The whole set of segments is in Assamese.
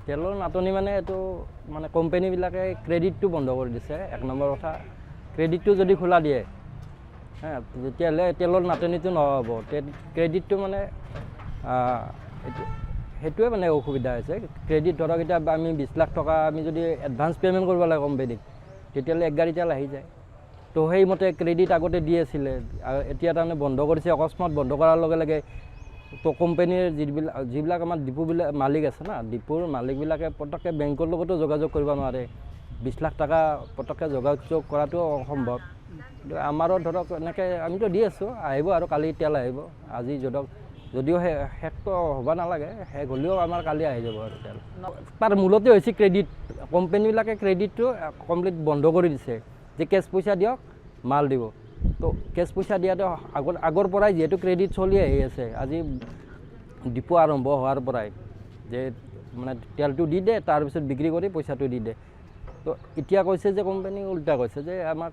তেলৰ নাটনি মানে এইটো মানে কোম্পানীবিলাকে ক্ৰেডিটটো বন্ধ কৰি দিছে। 1 নম্বৰ কথা, ক্ৰেডিটটো যদি খোলা দিয়ে তেতিয়াহ'লে তেলৰ নাটনিটো নহ'ব। ক্ৰেডিটটো মানে সেইটোৱে মানে অসুবিধা হৈছে। ক্ৰেডিট ধৰক এতিয়া আমি 20 লাখ টকা আমি যদি এডভান্স পে'মেণ্ট কৰিব লাগে কোম্পানীক, তেতিয়াহ'লে 1 গাড়ী তেল আহি যায়। তো সেইমতে ক্ৰেডিট আগতে দি আছিলে, এতিয়া তাৰমানে বন্ধ কৰিছে। অকস্মাত বন্ধ কৰাৰ লগে লগে তো কোম্পানীৰ যিবিলাক আমাৰ ডিপুবিলাক মালিক আছে না, ডিপুৰ মালিকবিলাকে পটককৈ বেংকৰ লগতো যোগাযোগ কৰিব নোৱাৰে। 20 লাখ টকা পটককৈ যোগাযোগ কৰাটো অসম্ভৱ। কিন্তু আমাৰো ধৰক এনেকৈ আমিতো দি আছোঁ, আহিব আৰু কালি তেল আহিব। আজি যদিও শেষটো হ'ব নালাগে, শেষ হ'লেও আমাৰ কালি আহি যাব আৰু তেল। তাৰ মূলতে হৈছে ক্ৰেডিট। কোম্পানীবিলাকে ক্ৰেডিটটো কমপ্লিট বন্ধ কৰি দিছে, যে কেছ পইচা দিয়ক মাল দিব। তো কেছ পইচা দিয়াটো আগৰ পৰাই যিহেতু ক্ৰেডিট চলি আহি আছে, আজি ডিপু আৰম্ভ হোৱাৰ পৰাই যে মানে তেলটো দি দে, তাৰপিছত বিক্ৰী কৰি পইচাটো দি দে। তো এতিয়া কৈছে যে কোম্পানী উল্টা কৈছে যে আমাক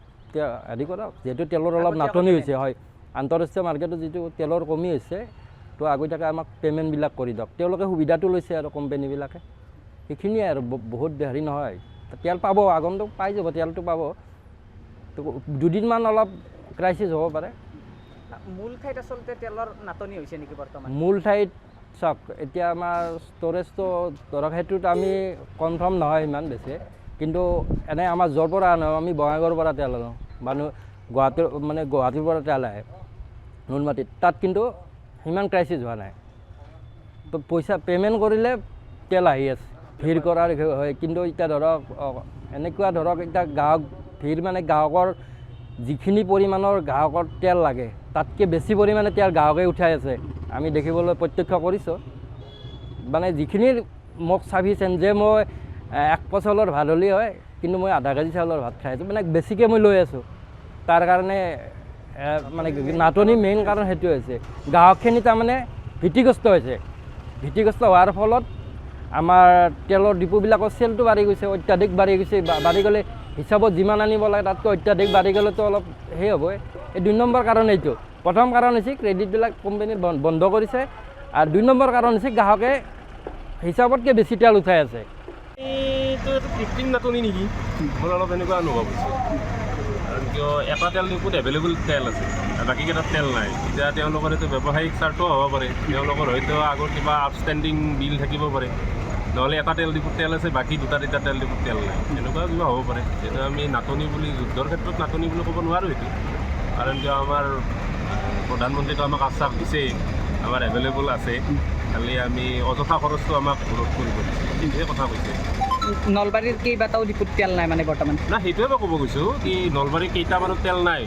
হেৰি কৰক, যিহেতু তেলৰ অলপ নাটনি হৈছে, হয় আন্তঃৰাষ্ট্ৰীয় মাৰ্কেটত যিটো তেলৰ কমি হৈছে, তো আগতীয়াকৈ আমাক পে'মেণ্টবিলাক কৰি দিয়ক। তেওঁলোকে সুবিধাটো লৈছে আৰু কোম্পানীবিলাকে, সেইখিনিয়ে আৰু বহুত হেৰি নহয়। তেল পাব, আগন্তুক পাই যাব, তেলটো পাব। তো দুদিনমান অলপ ক্ৰাইচিছ হ'ব পাৰে। মূল ঠাইত আচলতে তেলৰ নাটনি হৈছে নেকি বৰ্তমান? মূল ঠাইত চাওক, এতিয়া আমাৰ ষ্ট'ৰেজটো ধৰক সেইটোত আমি কনফাৰ্ম নহয় ইমান বেছি, কিন্তু এনেই আমাৰ য'ৰ পৰা আনো, আমি বঙাইগাঁৱৰ পৰা তেল আনো, গুৱাহাটীৰ পৰা তেল আহে নুনমাটিত, তাত কিন্তু সিমান ক্ৰাইচিছ হোৱা নাই। তো পইচা পে'মেণ্ট কৰিলে তেল আহি আছে, ভিৰ কৰাৰ হয়। কিন্তু এতিয়া ধৰক এনেকুৱা ধৰক এতিয়া ভিৰ মানে গ্ৰাহকৰ যিখিনি পৰিমাণৰ গ্ৰাহকৰ তেল লাগে, তাতকৈ বেছি পৰিমাণে তেল গ্ৰাহকে উঠাই আছে, আমি দেখিবলৈ প্ৰত্যক্ষ কৰিছোঁ। মানে যিখিনি মোক চাফিচিয়েণ্ট, যে মই 1 পোৱা চাউলৰ ভাত হ'লেই হয়, কিন্তু মই আধা কেজি চাউলৰ ভাত খাই আছোঁ, মানে বেছিকৈ মই লৈ আছোঁ। তাৰ কাৰণে মানে নাটনি মেইন কাৰণ সেইটো হৈছে, গ্ৰাহকখিনি তাৰমানে ভীতিগ্ৰস্ত হৈছে। ভীতিগ্ৰস্ত হোৱাৰ ফলত আমাৰ তেলৰ ডিপুবিলাকৰ চেলটো বাঢ়ি গৈছে, অত্যাধিক বাঢ়ি গৈছে। বাঢ়ি গ'লে হিচাপত যিমান আনিব লাগে তাতকৈ অত্যাধিক বাঢ়ি গ'লেতো অলপ সেই হ'ব। এই 2 নম্বৰ কাৰণ এইটো। প্ৰথম কাৰণ হৈছে ক্ৰেডিটবিলাক কোম্পানীৰ বন্ধ কৰিছে, আৰু 2 নম্বৰ কাৰণ হৈছে গ্ৰাহকে হিচাপতকৈ বেছি তেল উঠাই আছে। এইটো কৃত্ৰিম নাটনি নেকি, মোৰ অলপ এনেকুৱা অনুভৱ হৈছে। কাৰণ কিয় এটা তেল ডিপুত এভেইলেবল তেল আছে, বাকীকেইটাত তেল নাই। এতিয়া তেওঁলোকৰ এইটো ব্যৱসায়িক স্বাৰ্থও হ'ব পাৰে, তেওঁলোকৰ হয়তো আগৰ কিবা আউটষ্টেণ্ডিং বিল থাকিব পাৰে, নহ'লে এটা তেল ডিপুত তেল আছে, বাকী 2-3টা তেল ডিপুত তেল নাই, এনেকুৱা কিবা হ'ব পাৰে। সেইটো আমি নাটনি বুলি, যুদ্ধৰ ক্ষেত্ৰত নাটনি বুলি ক'ব নোৱাৰোঁ এইটো। কাৰণ কিয় আমাৰ প্ৰধানমন্ত্ৰীটো আমাক আশ্বাস দিছেই, আমাৰ এভেইলেবল আছে, খালি আমি অযথা খৰচটো আমাক ৰোধ কৰিব দিছে, সেইটোৱে কথা কৈছে। নলবাৰীৰ কেইবাটাও ডিপুত তেল নাই মানে বৰ্তমান? না, সেইটোৱে মই ক'ব গৈছোঁ কি নলবাৰীৰ কেইটামানত তেল নাই,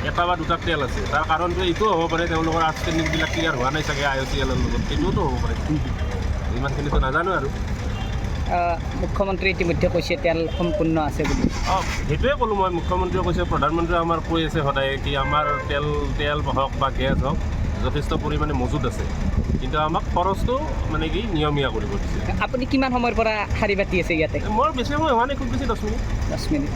এটা বা 2টা তেল আছে। তাৰ কাৰণটো এইটোও হ'ব পাৰে তেওঁলোকৰ আউটষ্টেণ্ডিংবিলাক ক্লিয়াৰ হোৱা নাই চাগে IOCL ৰ লগত, সেইটোওতো হ'ব পাৰে। ইমানখিনিতো নাজানো আৰু। মুখ্যমন্ত্ৰী ইতিমধ্যে কৈছে তেল সম্পূৰ্ণ আছে বুলি। সেইটোৱে ক'লোঁ মই, মুখ্যমন্ত্ৰীয়ে কৈছে, প্ৰধানমন্ত্ৰীয়ে আমাৰ কৈ আছে সদায় কি আমাৰ তেল হওক বা গেছ হওক যথেষ্ট পৰিমাণে মজুত আছে, কিন্তু আমাক খৰচটো মানে কি নিয়মীয়া কৰিব দিছে। আপুনি কিমান সময়ৰ পৰা শাৰী পাতি আছে ইয়াতে? মোৰ বেছি সময় হোৱা নাই, খুব বেছি 10 মিনিট। 10 মিনিট।